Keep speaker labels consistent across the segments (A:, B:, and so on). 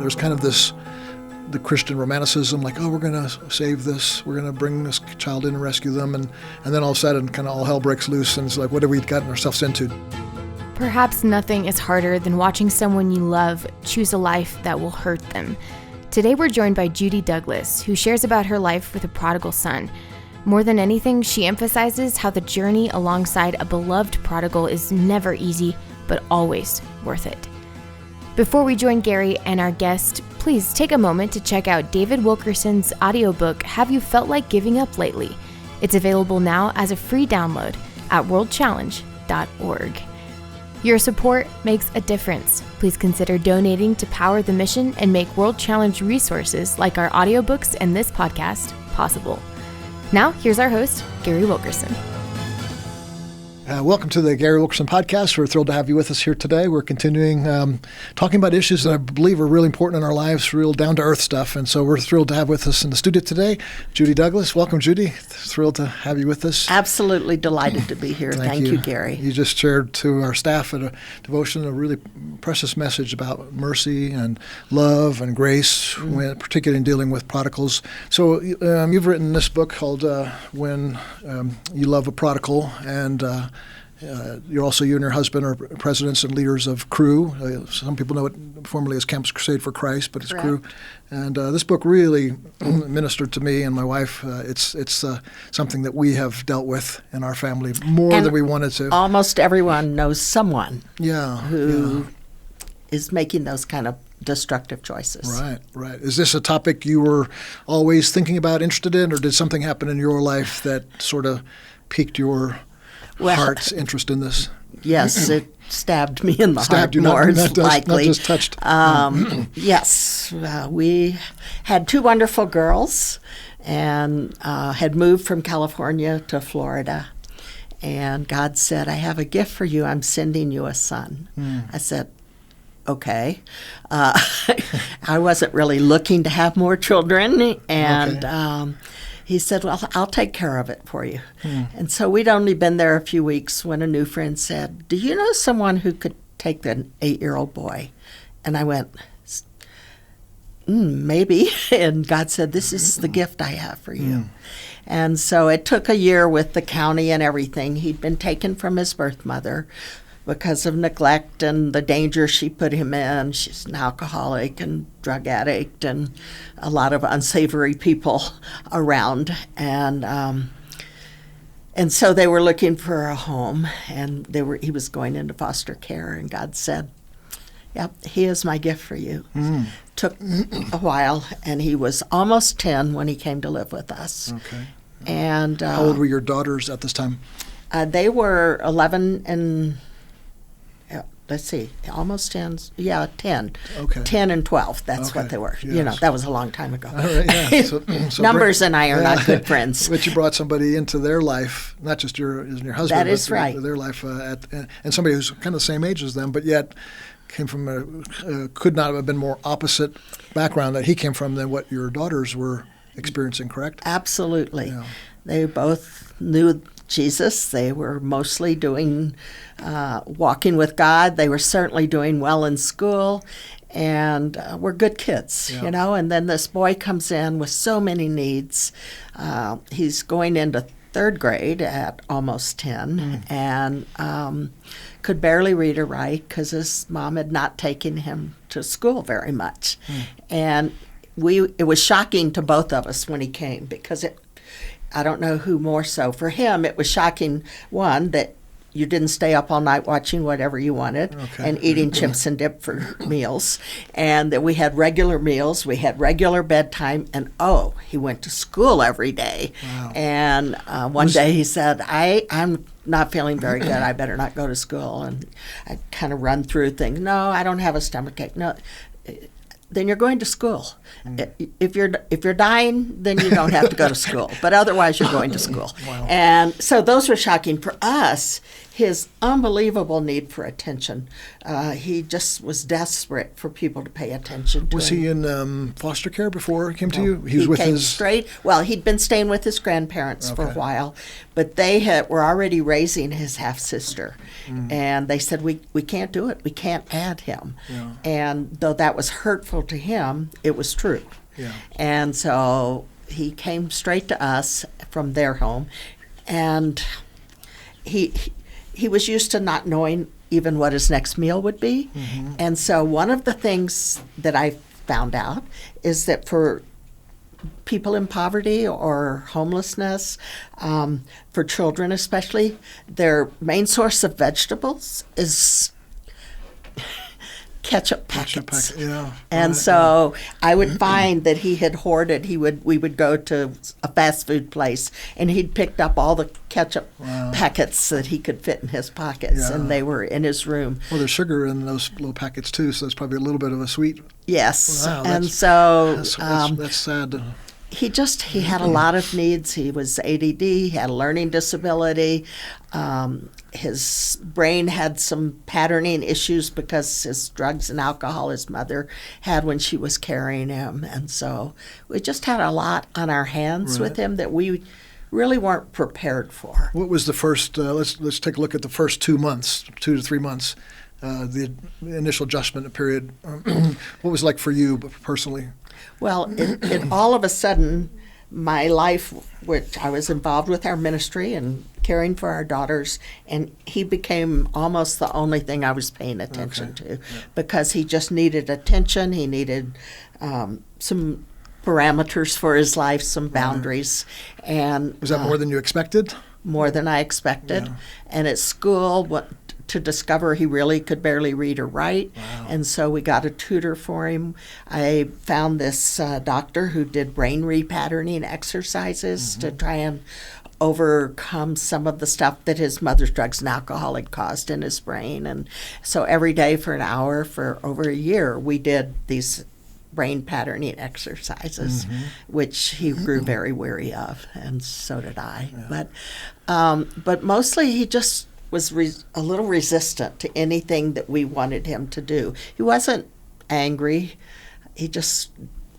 A: there's kind of the Christian romanticism, like, oh, we're going to save this, we're going to bring this child in and rescue them, and then all of a sudden kind of all hell breaks loose, and it's like, what have we gotten ourselves into?
B: Perhaps nothing is harder than watching someone you love choose a life that will hurt them. Today we're joined by Judy Douglass, who shares about her life with a prodigal son. More than anything, she emphasizes how the journey alongside a beloved prodigal is never easy, but always worth it. Before we join Gary and our guest, please take a moment to check out David Wilkerson's audiobook, Have You Felt Like Giving Up Lately? It's available now as a free download at worldchallenge.org. Your support makes a difference. Please consider donating to power the mission and make World Challenge resources like our audiobooks and this podcast possible. Now, here's our host, Gary Wilkerson.
A: Welcome to the Gary Wilkerson podcast. We're thrilled to have you with us here today. We're continuing talking about issues that I believe are really important in our lives, real down-to-earth stuff. And so we're thrilled to have with us in the studio today, Judy Douglass. Welcome, Judy. Thrilled to have you with us.
C: Absolutely delighted to be here. Thank you, Gary.
A: You just shared to our staff at a devotion a really precious message about mercy and love and grace, particularly in dealing with prodigals. So you've written this book called When You Love a Prodigal, and you and your husband are presidents and leaders of Cru. Some people know it formerly as Campus Crusade for Christ, but it's
C: Correct.
A: Cru. And this book really ministered to me and my wife. It's something that we have dealt with in our family more than we wanted to.
C: Almost everyone knows someone who
A: Yeah.
C: is making those kind of destructive choices.
A: Right. Is this a topic you were always thinking about, interested in, or did something happen in your life that sort of piqued your heart's interest in this?
C: Yes, it stabbed me in the heart
A: you,
C: more
A: not
C: likely.
A: just touched.
C: Yes, we had two wonderful girls and had moved from California to Florida. And God said, I have a gift for you. I'm sending you a son. I said, okay. I wasn't really looking to have more children. And he said, well, I'll take care of it for you. And so we'd only been there a few weeks when a new friend said, do you know someone who could take an 8-year-old boy? And I went, maybe. And God said, this is the gift I have for you. And so it took a year with the county and everything. He'd been taken from his birth mother because of neglect and the danger she put him in. She's an alcoholic and drug addict and a lot of unsavory people around. And so they were looking for a home, and he was going into foster care, and God said, yep, he is my gift for you. Took a while, and he was almost 10 when he came to live with us.
A: Okay.
C: And
A: how old were your daughters at this time?
C: They were 11 and let's see, almost 10. Yeah, 10.
A: Okay.
C: 10 and 12. That's what they were.
A: Yes.
C: You know, that was a long time ago.
A: All right, yeah. So
C: Numbers and I are not good friends.
A: But you brought somebody into their life, not just your husband.
C: That is right.
A: Their life, and somebody who's kind of the same age as them, but yet came from could not have been more opposite background that he came from than what your daughters were experiencing, correct?
C: Absolutely.
A: Yeah.
C: They both knew Jesus. They were mostly doing, walking with God. They were certainly doing well in school and were good kids, you know. And then this boy comes in with so many needs. He's going into third grade at almost 10 and could barely read or write because his mom had not taken him to school very much. And it was shocking to both of us when he came because I don't know who more so. For him, it was shocking, one, that you didn't stay up all night watching whatever you wanted and eating chips and dip for meals, and that we had regular meals, we had regular bedtime, and he went to school every day.
A: Wow.
C: And one day he said, I'm not feeling very good, I better not go to school. And I kind of run through things. No, I don't have a stomachache. No. Then you're going to school. If you're dying, then you don't have to go to school. But otherwise, you're going to school.
A: Wow.
C: And so those were shocking for us. His unbelievable need for attention. He just was desperate for people to pay attention to him.
A: Was he in foster care before he came to you?
C: He
A: was with
C: came
A: his
C: straight. Well, he'd been staying with his grandparents for a while, but they were already raising his half sister, and they said we can't do it. We can't add him. Yeah. And though that was hurtful prodigal to him, it was true.
A: Yeah.
C: And so he came straight to us from their home, and he was used to not knowing even what his next meal would be.
A: Mm-hmm.
C: And so one of the things that I found out is that for people in poverty or homelessness, for children especially, their main source of vegetables is ketchup packets.
A: Yeah.
C: And so I would find that he had hoarded. We would go to a fast food place, and he'd picked up all the ketchup packets that he could fit in his pockets, and they were in his room.
A: Well, there's sugar in those little packets too, so it's probably a little bit of a sweet.
C: Yes,
A: Wow,
C: and so
A: that's sad.
C: He had a lot of needs. He was ADD, he had a learning disability. His brain had some patterning issues because his drugs and alcohol his mother had when she was carrying him. And so we just had a lot on our hands with him that we really weren't prepared for.
A: What was the first, let's take a look at the first 2 months, 2 to 3 months, the initial adjustment period. What was it like for you personally?
C: Well, it all of a sudden, my life, which I was involved with our ministry and caring for our daughters, and he became almost the only thing I was paying attention to, because he just needed attention. He needed some parameters for his life, some boundaries. And
A: was that more than you expected?
C: More than I expected.
A: Yeah.
C: And at school, to discover he really could barely read or write.
A: Wow.
C: And so we got a tutor for him. I found this doctor who did brain repatterning exercises to try and overcome some of the stuff that his mother's drugs and alcohol had caused in his brain. And so every day for an hour for over a year, we did these brain patterning exercises, which he grew very weary of, and so did I. Yeah. But mostly he just was a little resistant to anything that we wanted him to do. He wasn't angry. He just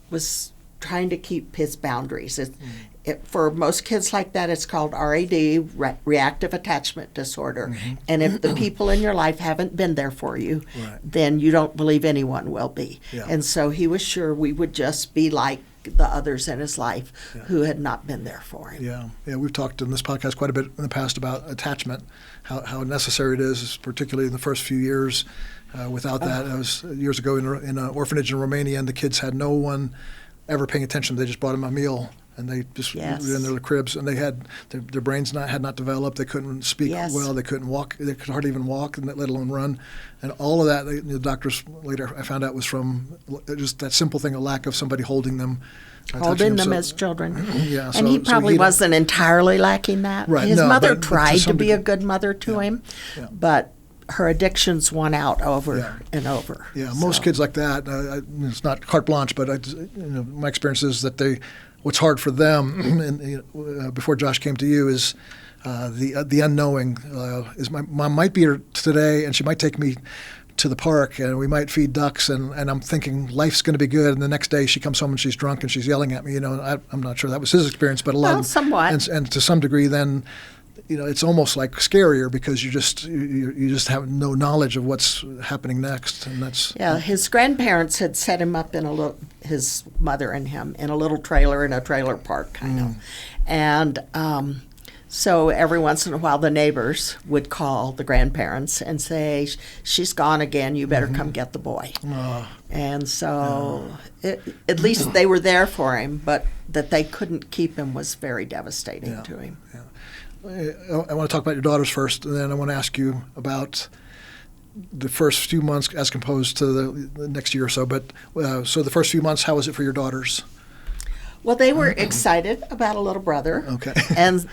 C: was trying to keep his boundaries. For most kids like that, it's called RAD, reactive attachment disorder. And if the people in your life haven't been there for you, then you don't believe anyone will be. Yeah. And so he was sure we would just be like the others in his life who had not been there for him.
A: Yeah, we've talked in this podcast quite a bit in the past about attachment, how necessary it is, particularly in the first few years. Without that, I was years ago in an orphanage in Romania, and the kids had no one ever paying attention. They just brought them a meal, and they just were in their cribs, and they had their brains had not developed. They couldn't speak well. They couldn't walk. They could hardly even walk, let alone run. And all of that, the doctors later I found out was from just that simple thing, a lack of somebody holding them.
C: Holding them as children.
A: Yeah,
C: and he probably wasn't entirely lacking that.
A: Right,
C: His mother
A: but
C: tried to be
A: degree.
C: a good mother to him, but her addictions won out over and over.
A: Yeah, most kids like that, it's not carte blanche, but my experience is that what's hard for them, and before Josh came to you, is the unknowing. Is my mom might be here today, and she might take me to the park, and we might feed ducks, and I'm thinking life's going to be good, and the next day she comes home and she's drunk and she's yelling at me. I'm not sure that was his experience, but a lot.
C: Well, somewhat.
A: And to some degree, then. It's almost like scarier because you just have no knowledge of what's happening next, and that's
C: his grandparents had set him up in his mother and him in a little trailer in a trailer park kind of, and so every once in a while the neighbors would call the grandparents and say, "She's gone again. You better come get the boy." And so at least they were there for him, but that they couldn't keep him was very devastating to him.
A: Yeah. I want to talk about your daughters first, and then I want to ask you about the first few months as composed to the next year or so. But so the first few months, how was it for your daughters?
C: Well, they were excited about a little brother.
A: Okay.
C: and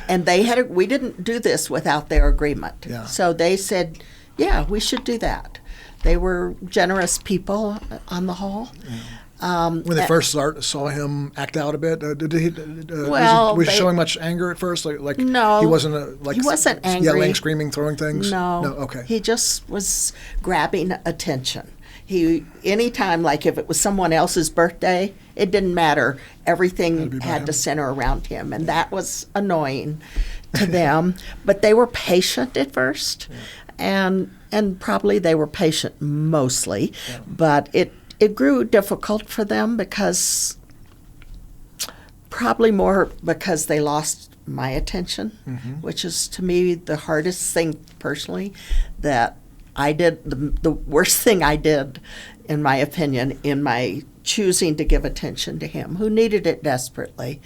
C: we didn't do this without their agreement.
A: Yeah.
C: So they said, yeah, we should do that. They were generous people on the whole. Yeah.
A: When they first saw him act out a bit, did he? Was he showing much anger at first? Like
C: no,
A: he wasn't
C: he wasn't angry,
A: yelling, screaming, throwing things.
C: No,
A: okay.
C: He just was grabbing attention. Anytime, like if it was someone else's birthday, it didn't matter. Everything had to center around him, and that was annoying to them. But they were patient at first, and probably they were patient mostly, but it grew difficult for them probably more because they lost my attention, which is to me the hardest thing personally that I did, the worst thing I did, in my opinion, in my choosing to give attention to him, who needed it desperately.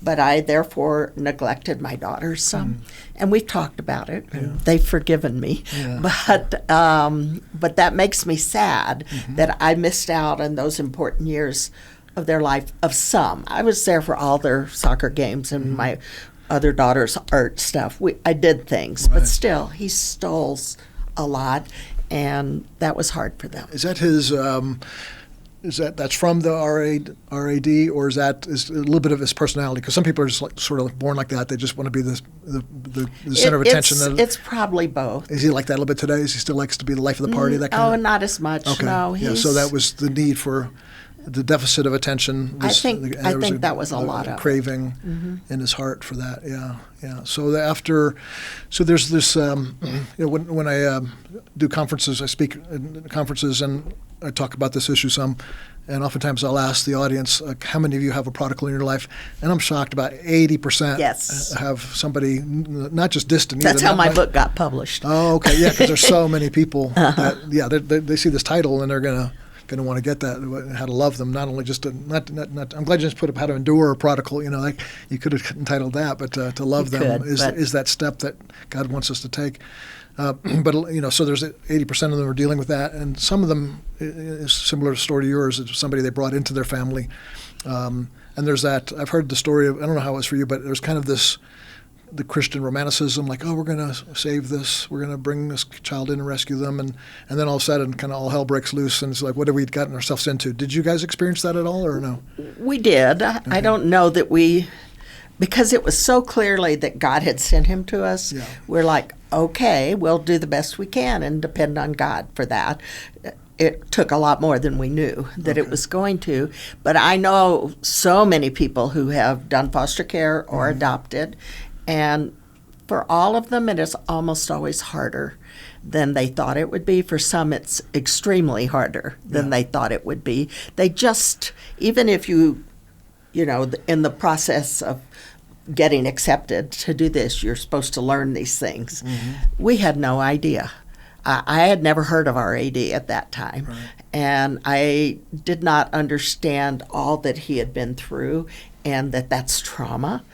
C: But I therefore neglected my daughters some, and we've talked about it, and they've forgiven me. Yeah. But that makes me sad that I missed out on those important years of their life, of some. I was there for all their soccer games and my other daughter's art stuff. I did things, but still, he stole a lot, and that was hard for them.
A: Is that his? That's from the RAD, or is a little bit of his personality? Because some people are just sort of born like that. They just want to be the center of attention.
C: It's probably both.
A: Is he like that a little bit today? Is he still likes to be the life of the party? That kind of?
C: Not as much.
A: Okay.
C: No.
A: So that was the need for the deficit of attention.
C: I think that was a lot of
A: craving in his heart for that. Yeah. So there's this. When I do conferences, I speak in conferences and I talk about this issue some, and oftentimes I'll ask the audience, how many of you have a prodigal in your life? And I'm shocked, about 80% have somebody, not just distant.
C: That's how my book got published.
A: Oh, okay, yeah, because there's so many people that, they see this title and they're going to want to get that, how to love them, not only just to, not I'm glad you just put up how to endure a prodigal, like you could have entitled that, but to love them is that step that God wants us to take. But so there's 80% of them are dealing with that, and some of them is similar story to yours. It's somebody they brought into their family, and there's that. I've heard the story of, I don't know how it was for you, but there's kind of the Christian romanticism, like, oh, we're going to save this, we're going to bring this child in and rescue them, and then all of a sudden, kind of all hell breaks loose, and it's like, what have we gotten ourselves into? Did you guys experience that at all, or no?
C: We did. Okay. I don't know that because it was so clearly that God had sent him to us. Yeah. We're like, okay, we'll do the best we can and depend on God for that. It took a lot more than we knew that it was going to. But I know so many people who have done foster care or adopted, and for all of them, it is almost always harder than they thought it would be. For some, it's extremely harder than they thought it would be. They just, even if you in the process of getting accepted to do this, you're supposed to learn these things. We had no idea. I had never heard of RAD at that time, and I did not understand all that he had been through, and that's trauma.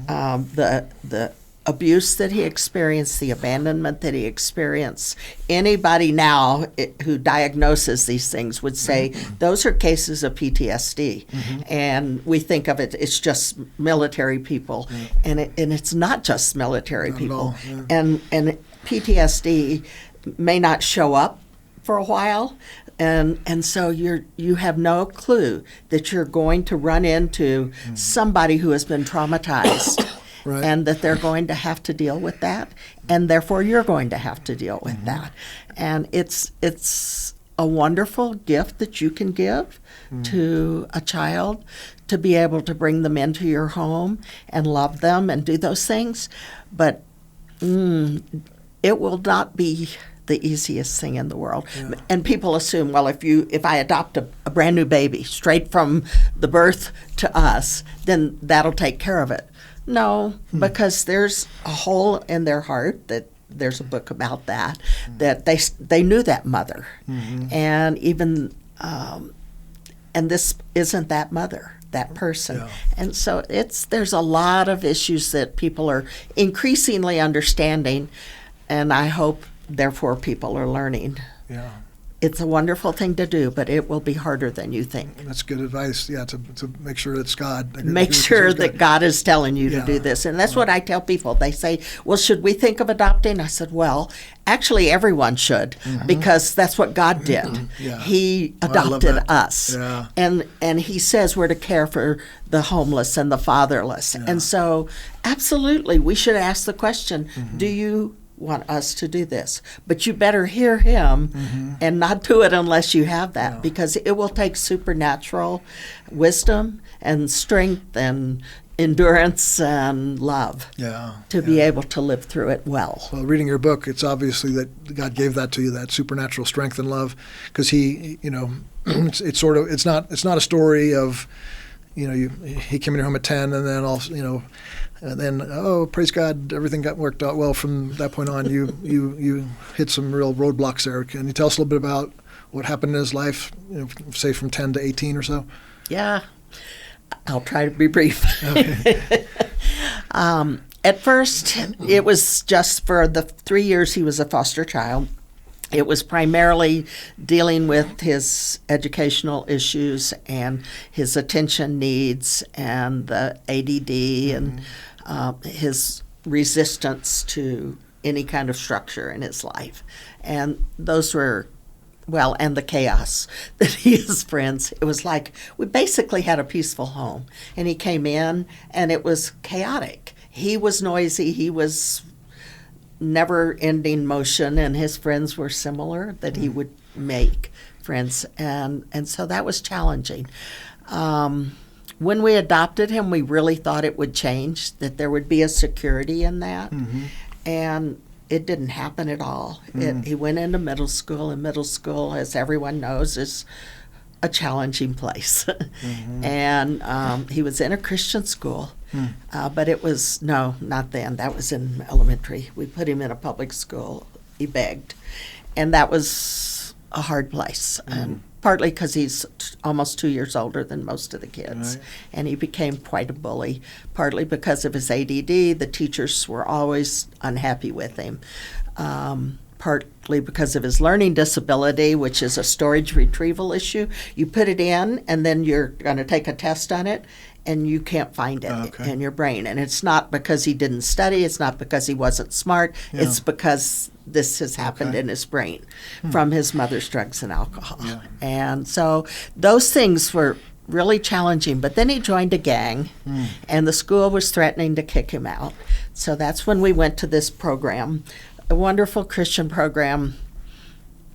C: The abuse that he experienced, the abandonment that he experienced. Anybody now who diagnoses these things would say those are cases of PTSD, and we think of it's just military people, and it's not just military people, and PTSD may not show up for a while. And so you have no clue that you're going to run into somebody who has been traumatized. Right. And that they're going to have to deal with that, and therefore you're going to have to deal with that. And it's a wonderful gift that you can give to a child, to be able to bring them into your home and love them and do those things. But it will not be the easiest thing in the world. Yeah. And people assume, well, if I adopt a brand new baby straight from the birth to us, then that'll take care of it. No, because there's a hole in their heart that there's a book about that they knew that mother, and even and this isn't that mother, that person, and so there's a lot of issues that people are increasingly understanding, and I hope therefore people are learning. Yeah. It's a wonderful thing to do, but it will be harder than you think.
A: That's good advice, to make sure it's God.
C: Make sure that God is telling you to do this. And that's what I tell people. They say, well, should we think of adopting? I said, well, actually everyone should, because that's what God did. He adopted us. Yeah. And he says we're to care for the homeless and the fatherless. Yeah. And so absolutely, we should ask the question, do you want us to do this? But you better hear him and not do it unless you have that, because it will take supernatural wisdom and strength and endurance and love to be able to live through it well.
A: Well, reading your book, it's obviously that God gave that to you, that supernatural strength and love, because He, it's not a story of, he came in your home at 10 and then and then, praise God, everything got worked out well from that point on. You hit some real roadblocks there. Can you tell us a little bit about what happened in his life, say from 10 to 18 or so?
C: Yeah, I'll try to be brief.
A: Okay.
C: At first, it was just for the 3 years he was a foster child. It was primarily dealing with his educational issues and his attention needs and the ADD and his resistance to any kind of structure in his life. And those were, and the chaos that he and his friends, it was like we basically had a peaceful home. And he came in and it was chaotic. He was noisy. He was never-ending motion, and his friends were similar, that he would make friends. And so that was challenging. When we adopted him, we really thought it would change, that there would be a security in that. Mm-hmm. And it didn't happen at all. He went into middle school, and middle school, as everyone knows, is a challenging place. Mm-hmm. And he was in a Christian school, but it was, not then. That was in elementary. We put him in a public school. He begged. And that was a hard place. And partly because he's almost 2 years older than most of the kids. Right. And he became quite a bully, partly because of his ADD. The teachers were always unhappy with him, partly because of his learning disability, which is a storage retrieval issue. You put it in, and then you're going to take a test on it, and you can't find it in your brain. And it's not because he didn't study. It's not because he wasn't smart. Yeah. It's because this has happened in his brain from his mother's drugs and alcohol. Yeah. And so those things were really challenging. But then he joined a gang, and the school was threatening to kick him out. So that's when we went to this program, a wonderful Christian program,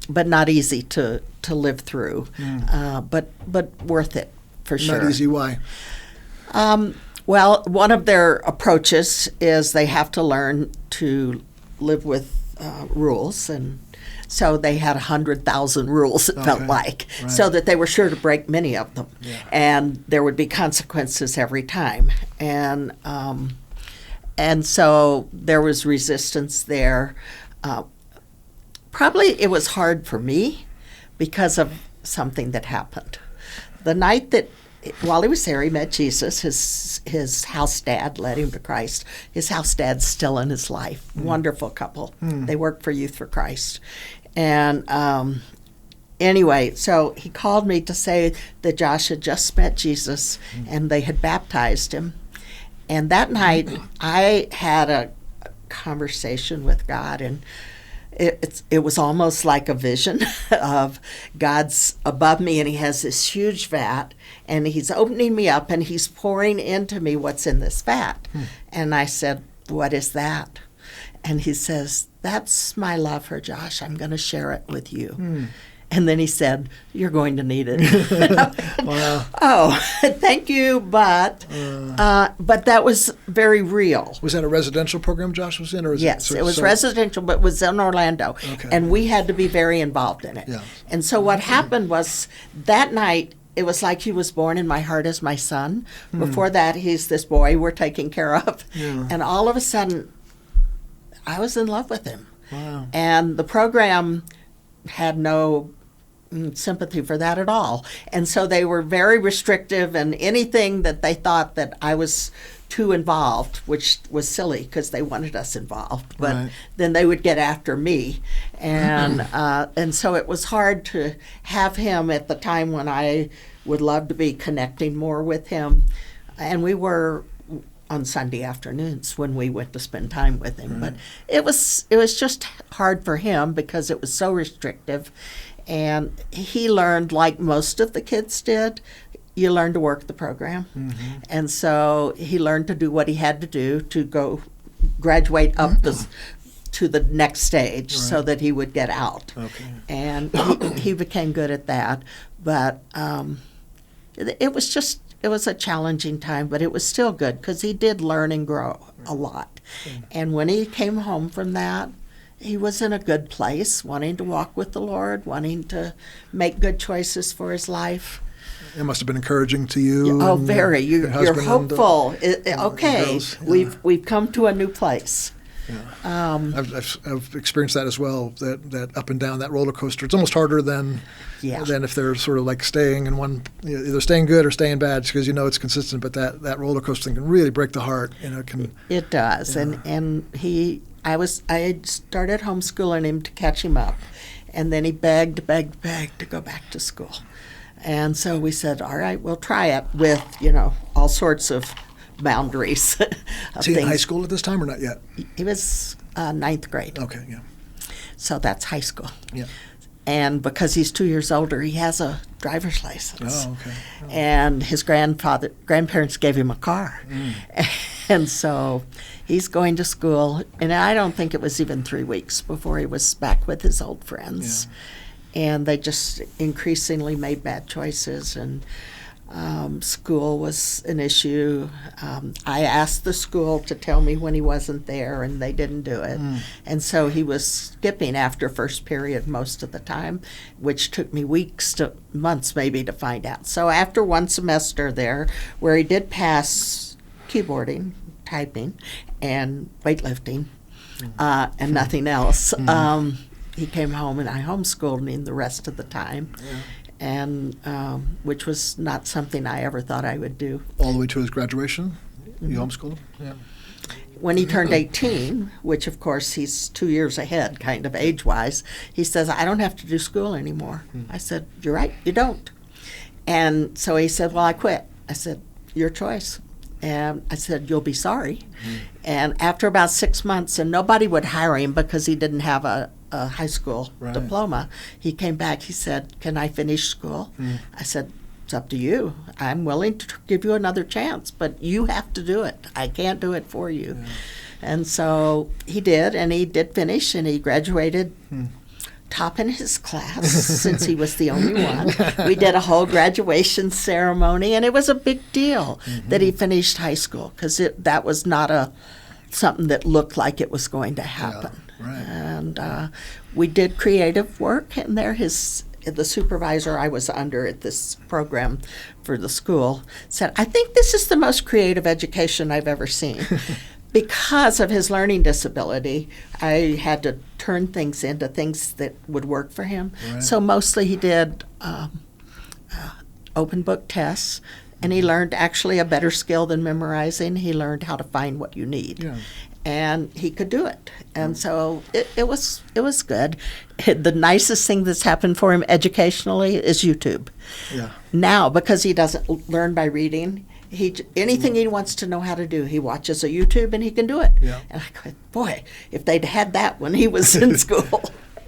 C: but not easy to live through, but worth it for sure.
A: Not easy, why?
C: Well, one of their approaches is they have to learn to live with rules, and so they had 100,000 rules, it felt like, so that they were sure to break many of them, and there would be consequences every time, and so there was resistance there. Probably it was hard for me because of something that happened. The night that, while he was there, he met Jesus. His house dad led him to Christ. His house dad's still in his life. Wonderful couple. They work for Youth for Christ. And anyway, so he called me to say that Josh had just met Jesus and they had baptized him. And that night, I had a conversation with God, and it was almost like a vision of God's above me, and he has this huge vat, and he's opening me up, and he's pouring into me what's in this vat. And I said, "What is that?" And he says, "That's my love for Josh. I'm going to share it with you." And then he said, "You're going to need it." Wow. Oh, thank you, but that was very real.
A: Was that a residential program Josh was in? Or
C: yes, it was residential, but it was in Orlando. Okay. And we had to be very involved in it. Yeah. And so what happened was that night, it was like he was born in my heart as my son. Before that, he's this boy we're taking care of. Yeah. And all of a sudden, I was in love with him. Wow. And the program had no sympathy for that at all. And so they were very restrictive, and anything that they thought that I was too involved, which was silly because they wanted us involved, but then they would get after me. And so it was hard to have him at the time when I would love to be connecting more with him. And we were on Sunday afternoons when we went to spend time with him. But it was just hard for him because it was so restrictive. And he learned, like most of the kids did, you learn to work the program. And so he learned to do what he had to do to go graduate up to the next stage so that he would get out. Okay. And he became good at that. But it was just was a challenging time, but it was still good because he did learn and grow a lot. And when he came home from that, he was in a good place, wanting to walk with the Lord, wanting to make good choices for his life.
A: It must have been encouraging to you.
C: Oh, very. You're hopeful. Okay,
A: girls.
C: we've come to a new place.
A: Yeah. I've experienced that as well. That up and down, that roller coaster. It's almost harder than if they're sort of like staying in one, either staying good or staying bad, because it's consistent. But that roller coaster thing can really break the heart.
C: It does. Yeah. And I started homeschooling him to catch him up, and then he begged to go back to school. And so we said, all right, we'll try it with, all sorts of boundaries.
A: Is he in high school at this time or not yet?
C: He was ninth grade.
A: Okay, yeah.
C: So that's high school.
A: Yeah.
C: And because he's 2 years older, he has a driver's license.
A: Oh, okay. Oh.
C: And his grandparents gave him a car. And so he's going to school. And I don't think it was even 3 weeks before he was back with his old friends. Yeah. And they just increasingly made bad choices, and school was an issue. I asked the school to tell me when he wasn't there, and they didn't do it. And so he was skipping after first period most of the time, which took me weeks to months maybe to find out. So after one semester there, where he did pass keyboarding, typing, and weightlifting, and nothing else, he came home, and I homeschooled him the rest of the time, and which was not something I ever thought I would do.
A: All the way to his graduation, you homeschooled him? Yeah.
C: When he turned 18, which of course he's 2 years ahead, kind of age-wise, he says, I don't have to do school anymore. I said, you're right, you don't. And so he said, well, I quit. I said, your choice. And I said, you'll be sorry. And after about 6 months, and nobody would hire him because he didn't have a high school diploma, he came back. He said, can I finish school? I said, it's up to you. I'm willing to give you another chance, but you have to do it. I can't do it for you. And so he did, and he did finish, and he graduated top in his class since he was the only one. We did a whole graduation ceremony, and it was a big deal that he finished high school, because that was not something that looked like it was going to happen. And we did creative work, and the supervisor I was under at this program for the school said, I think this is the most creative education I've ever seen. Because of his learning disability, I had to turn things into things that would work for him. So mostly he did open book tests, and he learned actually a better skill than memorizing. He learned how to find what you need. And he could do it. And so it was good. The nicest thing that's happened for him educationally is YouTube. Now, because he doesn't learn by reading, anything he wants to know how to do, he watches a YouTube and he can do it. And I go, boy, if they'd had that when he was in school.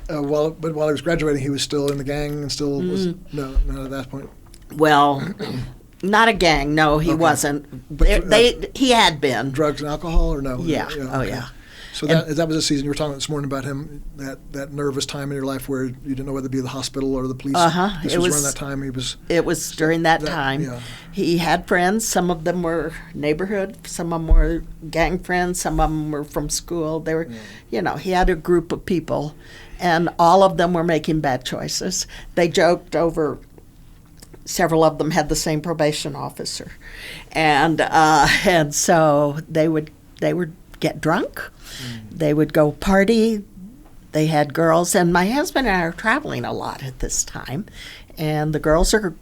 A: But while he was graduating, he was still in the gang and still was no at that point.
C: Well, not a gang. No, he wasn't. He had been.
A: Drugs and alcohol, or no?
C: Yeah. Oh, yeah.
A: So that was a season you were talking about this morning about him, that nervous time in your life where you didn't know whether to be the hospital or the police. This was around that time. It was during that time.
C: Yeah. He had friends. Some of them were neighborhood. Some of them were gang friends. Some of them were from school. They were, he had a group of people, and all of them were making bad choices. They joked over. Several of them had the same probation officer, and so they would get drunk, they would go party, they had girls, and my husband and I are traveling a lot at this time, and the girls are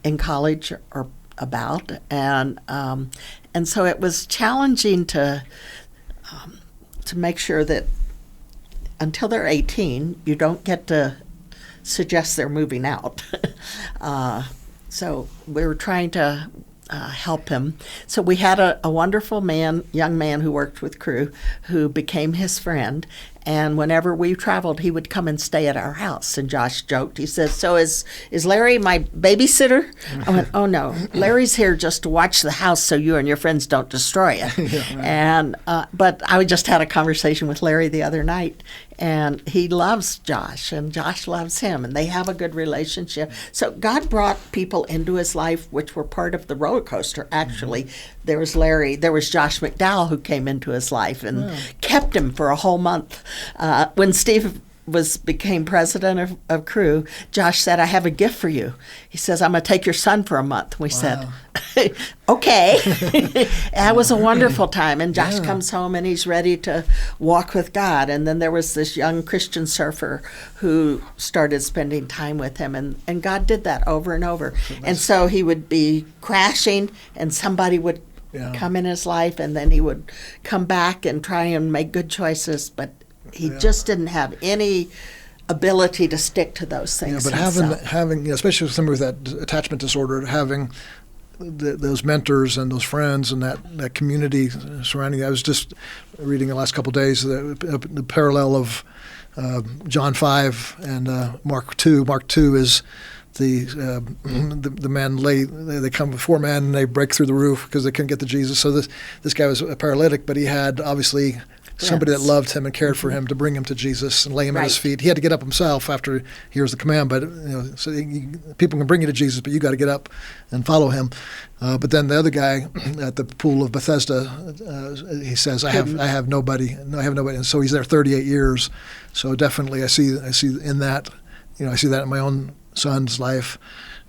C: in college or about, and so it was challenging to make sure that until they're 18, you don't get to suggest they're moving out. So we were trying to help him. So we had a wonderful young man who worked with Crew, who became his friend, And whenever we traveled, he would come and stay at our house. And Josh joked. He says, "So is Larry my babysitter?" I went, "Oh, no. Larry's here just to watch the house so you and your friends don't destroy it." Yeah, right. And but I just had a conversation with Larry the other night, and he loves Josh, and Josh loves him, and they have a good relationship. So God brought people into his life which were part of the roller coaster, actually. Mm-hmm. There was Larry. There was Josh McDowell, who came into his life and kept him for a whole month. When Steve became president of Crew, Josh said, "I have a gift for you." He says, "I'm going to take your son for a month." We said, "Okay." That was a wonderful time. And Josh comes home and he's ready to walk with God. And then there was this young Christian surfer who started spending time with him. And God did that over and over. And so he would be crashing and somebody would come in his life, and then he would come back and try and make good choices. But he just didn't have any ability to stick to those things.
A: But having especially with somebody with that attachment disorder, having those mentors and those friends and that community surrounding. I was just reading the last couple of days the parallel of John 5 and Mark 2. Mark 2 is the men they come before men and they break through the roof because they couldn't get to Jesus. So this guy was a paralytic, but he had obviously somebody that loved him and cared for him to bring him to Jesus and lay him at his feet. He had to get up himself after he hears the command, but so people can bring you to Jesus, but you got to get up and follow him. But then the other guy at the pool of Bethesda, he says, "I have nobody." And so he's there 38 years. So definitely, I see in that, I see that in my own son's life.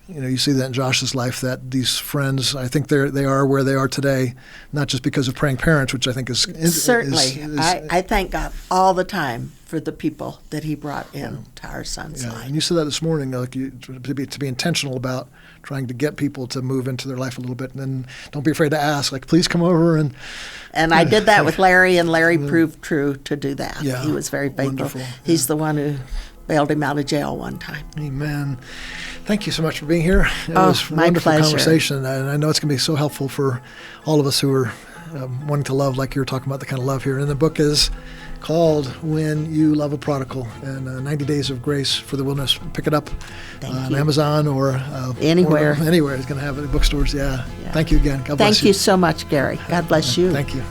A: You see that in Josh's life, that these friends, I think they are where they are today, not just because of praying parents, which I think is
C: certainly. I thank God all the time for the people that he brought in to our son's life.
A: And you said that this morning, to be intentional about trying to get people to move into their life a little bit, and then don't be afraid to ask, please come over and.
C: And I did that with Larry, and Larry proved true to do that.
A: Yeah,
C: he was very faithful.
A: Wonderful.
C: He's the one who bailed him out of jail one time.
A: Amen. Thank you so much for being here. It was a wonderful conversation, and I know it's going to be so helpful for all of us who are wanting to love like you're talking about, the kind of love here. And the book is called When You Love a Prodigal, and 90 Days of Grace for the Wilderness. Pick it up on Amazon or
C: anywhere.
A: Anywhere. It's going to have it in bookstores. Yeah. Thank you again. God bless you.
C: Thank you so much, Gary. God bless you.
A: Thank you.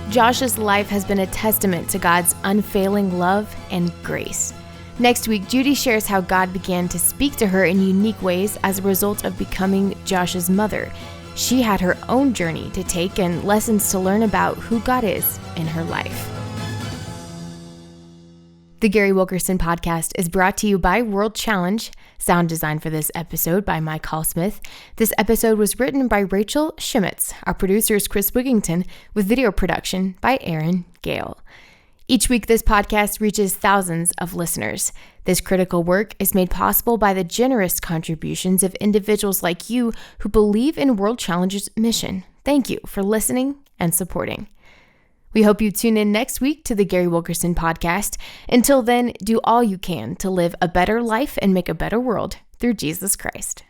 B: Josh's life has been a testament to God's unfailing love and grace. Next week, Judy shares how God began to speak to her in unique ways as a result of becoming Josh's mother. She had her own journey to take and lessons to learn about who God is in her life. The Gary Wilkerson podcast is brought to you by World Challenge. Sound design for this episode by Mike Hallsmith. This episode was written by Rachel Shimitz. Our producer is Chris Wigington, with video production by Aaron Gale. Each week, this podcast reaches thousands of listeners. This critical work is made possible by the generous contributions of individuals like you who believe in World Challenge's mission. Thank you for listening and supporting. We hope you tune in next week to the Gary Wilkerson podcast. Until then, do all you can to live a better life and make a better world through Jesus Christ.